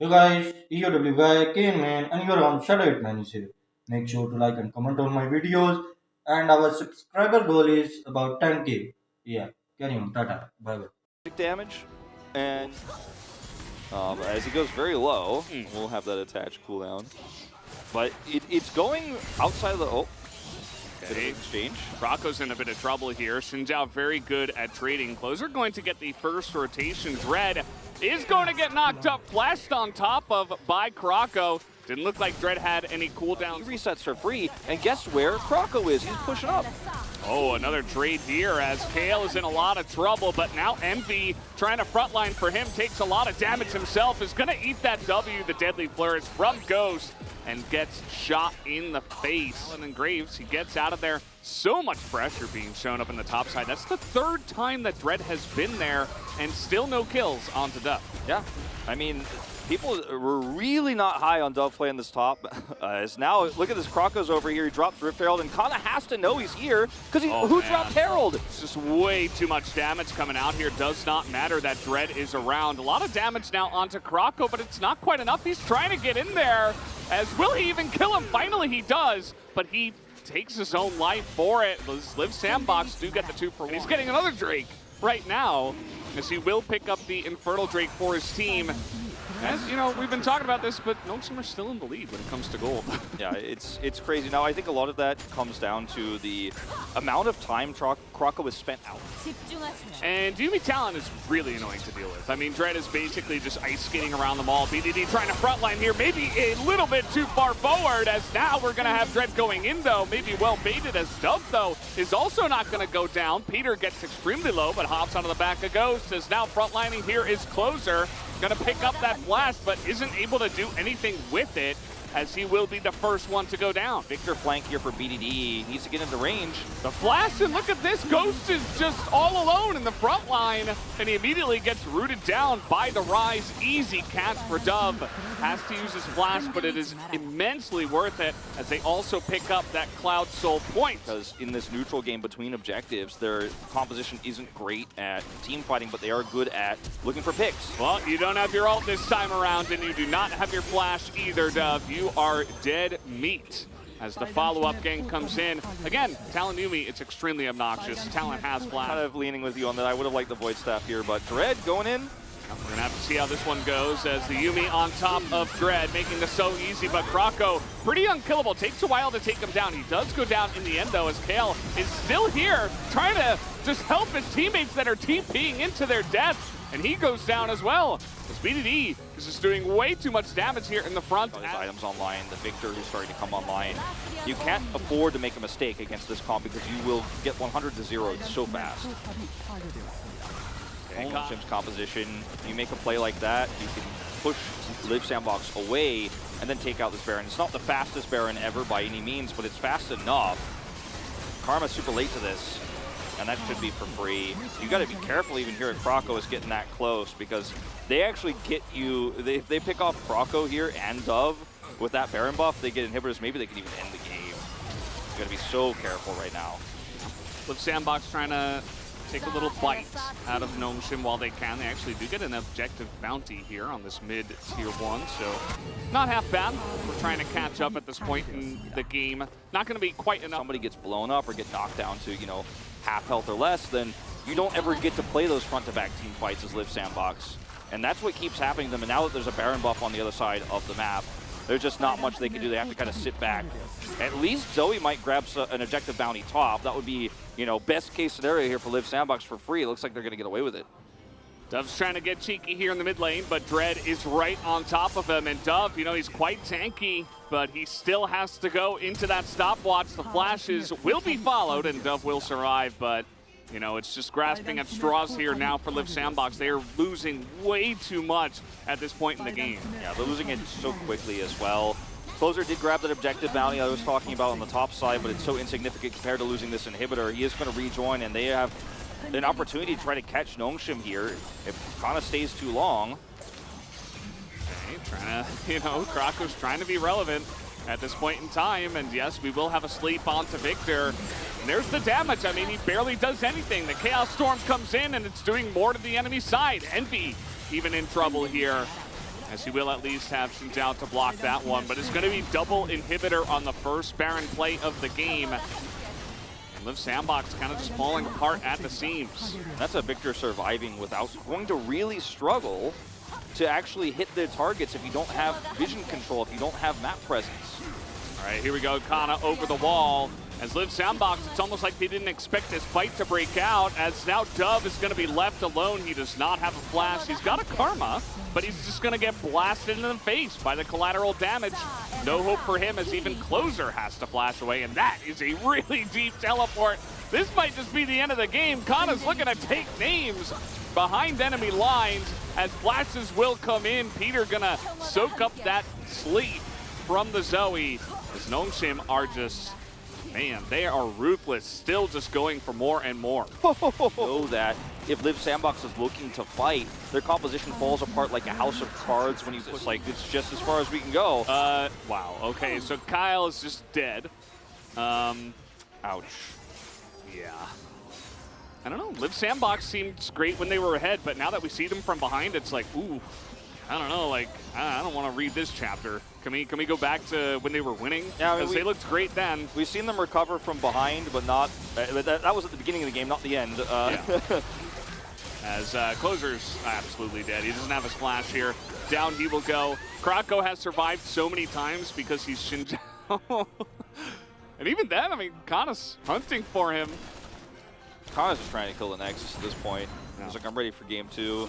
Hey guys, EOW guy, Kane man, and you're on Shadow It Man is here. Make sure to like and comment on my videos, and our subscriber goal is about 10k. Yeah, carry on, tata, bye bye. Damage, and as he goes very low, we'll have that attached cooldown. But it's going outside of the Okay. exchange. Rocco's in a bit of trouble here. Shinjao very good at trading. Closer going to get the first rotation. Dread is going to get knocked up, flashed on top of by Krocko. Didn't look like Dread had any cooldowns. He resets for free, and guess where Krocko is? He's pushing up. Oh, another trade here as Kale is in a lot of trouble, but now Envy trying to frontline for him, takes a lot of damage himself, is going to eat that W, the Deadly Flourish from Ghost, and gets shot in the face. And then Graves, he gets out of there. So much pressure being shown up in the top side. That's the third time that Dread has been there, and still no kills onto Duff. Yeah, I mean, people were really not high on Dove playing this top. As now, look at this, Krocko's over here. He dropped Rift Herald and kind of has to know he's here because who dropped Herald? It's just way too much damage coming out here. Does not matter that Dread is around. A lot of damage now onto Krocko, but it's not quite enough. He's trying to get in there. As will he even kill him? Finally he does, but he takes his own life for it. Those Live Sandbox do get the 2-for-1. He's getting another Drake right now, as he will pick up the Infernal Drake for his team. As you know, we've been talking about this, but Noxum are still in the lead when it comes to gold. Yeah, it's crazy. Now, I think a lot of that comes down to the amount of time Krocko has spent out. And Yumi Talon is really annoying to deal with. I mean, Dread is basically just ice skating around them all. BDD trying to frontline here, maybe a little bit too far forward, as now we're going to have Dread going in, though. Maybe well baited, as Dove, though, is also not going to go down. Peter gets extremely low, but hops onto the back of Ghost, as now frontlining here is Closer. Going to pick up that flash, but isn't able to do anything with it, as he will be the first one to go down. Victor flank here for BDD. Needs to get into range. The flash, and look at this. Ghost is just all alone in the front line, and he immediately gets rooted down by the Rise. Easy catch for Dove. Has to use his flash, but it is immensely worth it, as they also pick up that Cloud Soul point. Because in this neutral game between objectives, their composition isn't great at team fighting, but they are good at looking for picks. Well, you don't have your ult this time around, and you do not have your flash either, Dove. You are dead meat. As the follow-up gang comes in. Again, Talon Yumi, it's extremely obnoxious. Talon has flash. Kind of leaning with you on that. I would have liked the Void Staff here, but Dread going in. We're going to have to see how this one goes, as the Yumi on top of Dread, making this so easy, but Krocko, pretty unkillable. Takes a while to take him down. He does go down in the end, though, as Kale is still here, trying to just help his teammates that are TPing into their death, and he goes down as well. As BDD is just doing way too much damage here in the front. His items online, the Victor is starting to come online. You can't afford to make a mistake against this comp because you will get 100 to 0 so fast. Shim's composition, you make a play like that, you can push Live Sandbox away and then take out this Baron. It's not the fastest Baron ever by any means, but it's fast enough. Karma's super late to this, and that should be for free. You got to be careful even here if Krocko is getting that close, because they actually get you, if they pick off Krocko here and Dove with that Baron buff, they get inhibitors, maybe they can even end the game. You got to be so careful right now. Live Sandbox trying to take a little bite out of Noxum while they can. They actually do get an objective bounty here on this mid tier 1, so not half bad. We're trying to catch up at this point in the game. Not going to be quite enough. Somebody gets blown up or get knocked down to, you know, half health or less, then you don't ever get to play those front-to-back team fights as Live Sandbox. And that's what keeps happening to them. And now that there's a Baron buff on the other side of the map, there's just not much they can do. They have to kind of sit back. At least Zoe might grab an objective bounty top. That would be, you know, best case scenario here for Live Sandbox for free. It looks like they're going to get away with it. Dove's trying to get cheeky here in the mid lane, but Dread is right on top of him. And Dove, you know, he's quite tanky, but he still has to go into that stopwatch. The flashes will be followed, and Dove will survive, but you know, it's just grasping at straws here now for Live Sandbox. They are losing way too much at this point in the game. Yeah, they're losing it so quickly as well. Closer did grab that objective bounty I was talking about on the top side, but it's so insignificant compared to losing this inhibitor. He is going to rejoin, and they have an opportunity to try to catch Noxum here if Kana stays too long. Okay, trying to, you know, Krocko's trying to be relevant at this point in time, and yes, we will have a sleep onto Victor. And there's the damage. I mean, he barely does anything. The Chaos Storm comes in, and it's doing more to the enemy side. Envy even in trouble here. as he will at least have some doubt to block that one. But it's going to be double inhibitor on the first Baron play of the game. And Liv Sandbox kind of just falling apart at the seams. That's a Victor surviving without going to really struggle to actually hit their targets if you don't have vision control, if you don't have map presence. All right, here we go. Kana over the wall. As Liv Sandbox, it's almost like they didn't expect this fight to break out, as now Dove is going to be left alone. He does not have a flash. He's got a Karma, but he's just going to get blasted in the face by the collateral damage. No hope for him, as even Closer has to flash away, and that is a really deep teleport. This might just be the end of the game. Kana's looking to take names behind enemy lines, as flashes will come in. Peter gonna soak up that sleep from the Zoe, as Nongshim are just, man, they are ruthless, still just going for more and more. Know that if Liv Sandbox is looking to fight, their composition falls apart like a house of cards when you just like, it's just as far as we can go. Wow, okay, so Kyle is just dead. Ouch. Yeah. I don't know, Liv Sandbox seemed great when they were ahead, but now that we see them from behind, it's like, ooh, I don't know, like, I don't want to read this chapter. Can we go back to when they were winning? Yeah, I mean, because they looked great then. We've seen them recover from behind, but not, that was at the beginning of the game, not the end. Yeah. As Closer's absolutely dead. He doesn't have his flash here. Down he will go. Krako has survived so many times because he's Xinjiao. And even then, I mean, Kana's hunting for him. Kana's just trying to kill the Nexus at this point. He's like, I'm ready for game 2.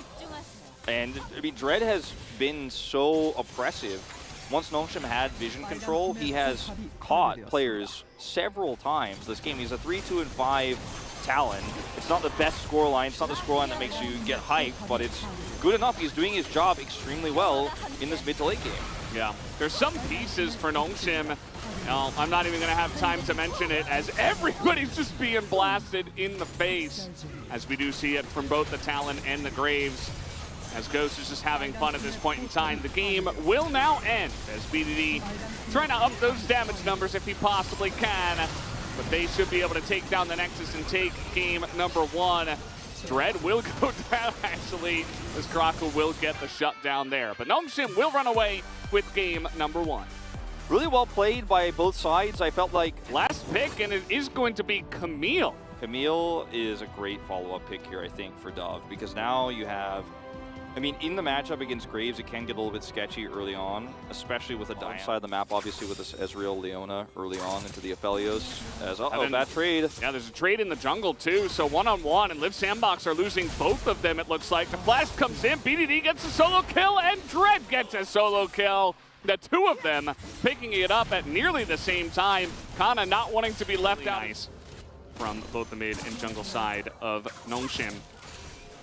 And, I mean, Dread has been so oppressive. Once Nongshim had vision control, he has caught players several times this game. He's a 3-2-5 Talon. It's not the best scoreline. It's not the scoreline that makes you get hyped, but it's good enough. He's doing his job extremely well in this mid to late game. Yeah, there's some pieces for Nongshim. No, I'm not even going to have time to mention it, as everybody's just being blasted in the face, as we do see it from both the Talon and the Graves, as Ghost is just having fun at this point in time. The game will now end, as BDD trying to up those damage numbers if he possibly can, but they should be able to take down the Nexus and take game number 1. Dread will go down, actually, as Krako will get the shutdown there. But Nongshim will run away with game number 1. Really well played by both sides. I felt like Last pick, and it is going to be Camille. Camille is a great follow-up pick here, I think, for Dove, because now you have, I mean, in the matchup against Graves, it can get a little bit sketchy early on, especially with a Diana side of the map, obviously with this Ezreal Leona early on into the Aphelios. As, bad trade. Yeah, there's a trade in the jungle too, so one-on-one, and Liv Sandbox are losing both of them, it looks like. The flash comes in, BDD gets a solo kill, and Dread gets a solo kill. The two of them picking it up at nearly the same time. Kana not wanting to be left out. Nice from both the mid and jungle side of Nongshim.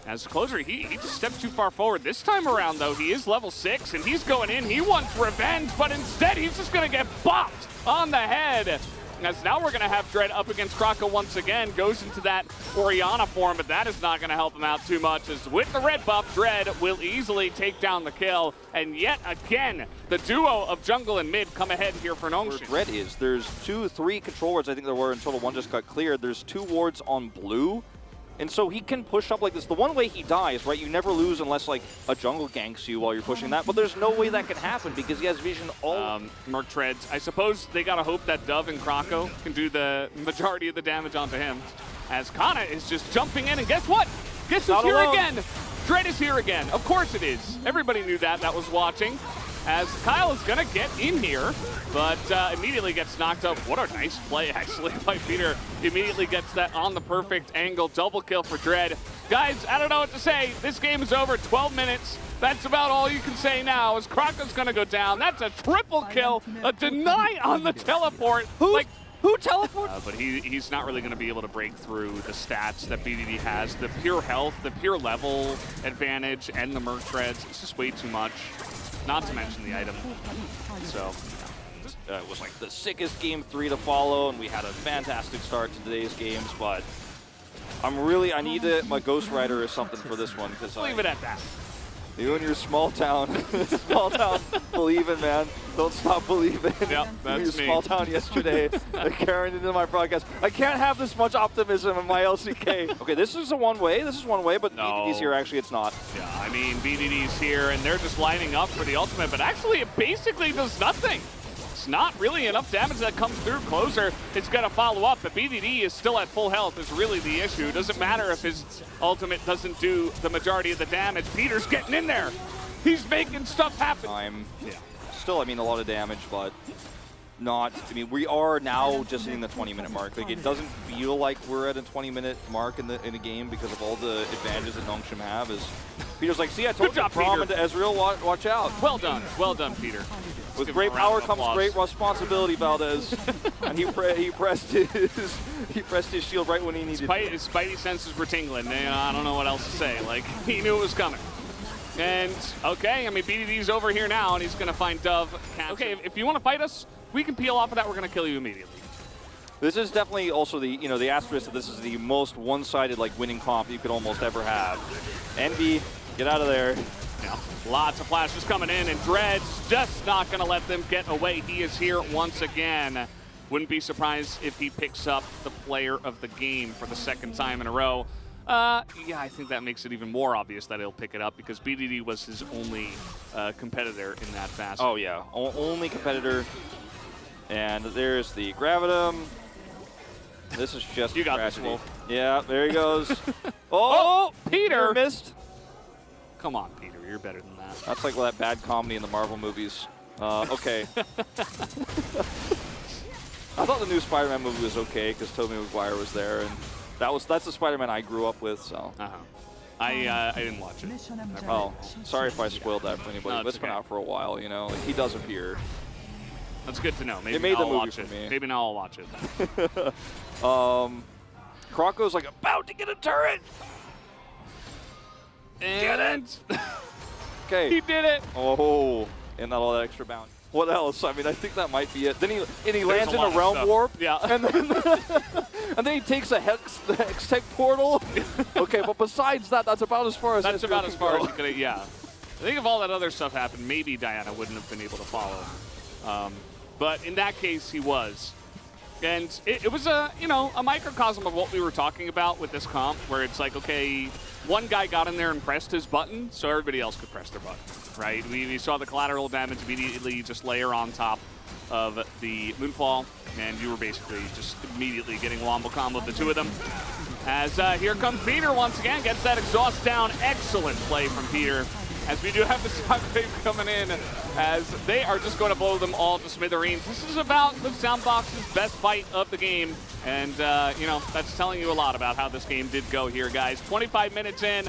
As Closer, he just stepped too far forward. This time around, though, he is level 6, and he's going in. He wants revenge, but instead he's just going to get bopped on the head. As now we're going to have Dread up against Krako once again. Goes into that Orianna form, but that is not going to help him out too much. As with the red buff, Dread will easily take down the kill. And yet again, the duo of jungle and mid come ahead here for Nongshim. Dread is, there's 3 control wards, I think there were in total. One just got cleared. There's 2 wards on blue. And so he can push up like this. The one way he dies, right, you never lose unless like a jungle ganks you while you're pushing that, but there's no way that can happen because he has vision all... Merc treads. I suppose they gotta hope that Dove and Krako can do the majority of the damage onto him. As Kana is just jumping in, and guess what? Guess who's here again? Dread is here again. Of course it is. Everybody knew that was watching. As Kyle is gonna get in here, but immediately gets knocked up. What a nice play, actually, by Peter. Immediately gets that on the perfect angle. Double kill for Dread. Guys, I don't know what to say. This game is over, 12 minutes. That's about all you can say now, as Krako's gonna go down. That's a triple kill, a deny on the teleport. Who teleports? But he's not really going to be able to break through the stats that BDD has. The pure health, the pure level advantage, and the Merc Treads. It's just way too much, not to mention the item. So it was like the sickest game 3 to follow, and we had a fantastic start to today's games, but I need my Ghost Rider or something for this one. Because leave it at that. You and your small town believing, man. Don't stop believing. Yep, that's your me. Small town yesterday, carrying into my broadcast. I can't have this much optimism in my LCK. Okay, this is a one-way. This is one way, but no. BDD's here. Actually, it's not. Yeah, I mean, BDD's here, and they're just lining up for the ultimate, but actually it basically does nothing. It's not really enough damage that comes through. Closer is going to follow up, but BDD is still at full health is really the issue. It doesn't matter if his ultimate doesn't do the majority of the damage. Peter's getting in there. He's making stuff happen. Still, I mean, a lot of damage, but not. I mean, we are now just hitting the 20-minute mark. Like, it doesn't feel like we're at a 20-minute mark in a game because of all the advantages that Nongshim have. Is Peter's like, see, I told you, Prom and Ezreal, watch out. Well done, Peter. With great power comes great responsibility, Valdez. And he pressed his shield right when he needed it. His spidey senses were tingling. I don't know what else to say. Like, he knew it was coming. And, okay, I mean, BDD's over here now, and he's going to find Dove. Okay, if you want to fight us, we can peel off of that. We're going to kill you immediately. This is definitely also the asterisk that this is the most one-sided, like, winning comp you could almost ever have. Envy, get out of there. Yeah, lots of flashes coming in, and Dred's just not going to let them get away. He is here once again. Wouldn't be surprised if he picks up the player of the game for the second time in a row. Yeah, I think that makes it even more obvious that he'll pick it up because BDD was his only competitor in that facet. Oh, yeah. Only competitor. And there's the Gravitum. This is just you got tragedy. this, Wolf. Yeah, there he goes. Oh, Peter missed. Come on, Peter. You're better than that. That's like that bad comedy in the Marvel movies. Okay. I thought the new Spider-Man movie was okay because Tobey Maguire was there, and that's the Spider-Man I grew up with. So. I didn't watch it. Oh, sorry if I spoiled that for anybody. No, But it's been out for a while, you know. Like, he does appear. That's good to know. Maybe It made the I'll movie watch for it. me. Maybe now I'll watch it. Crocco's like about to get a turret. And Okay. he did it. Oh, and not all that extra bounce. What else? I mean, I think that might be it. Then he lands in a lot of realm stuff. warp. Yeah. And then he takes the hex tech portal. Okay, but besides that, that's about as far as That's about as far as go. you could. Yeah. I think if all that other stuff happened, maybe Diana wouldn't have been able to follow. But in that case, he was. And it was a microcosm of what we were talking about with this comp, where it's like, okay, one guy got in there and pressed his button, so everybody else could press their button, right? We saw the collateral damage immediately just layer on top of the Moonfall, and you were basically just immediately getting wombo combo the two of them. As here comes Peter once again, gets that exhaust down. Excellent play from Peter. As we do have the Shockwave coming in, as they are just going to blow them all to smithereens. This is about the Soundbox's best fight of the game, and that's telling you a lot about how this game did go here, guys. 25 minutes in,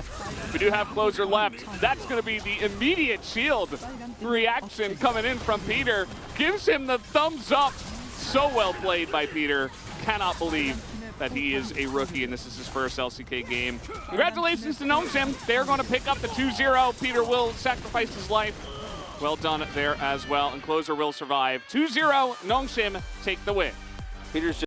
we do have closer left. That's going to be the immediate shield reaction coming in from Peter. Gives him the thumbs up. So well played by Peter. Cannot believe that he is a rookie and this is his first LCK game. Congratulations to Nongshim. They're going to pick up the 2-0. Peter will sacrifice his life. Well done there as well, and Closer will survive. 2-0, Nongshim take the win. Peter's just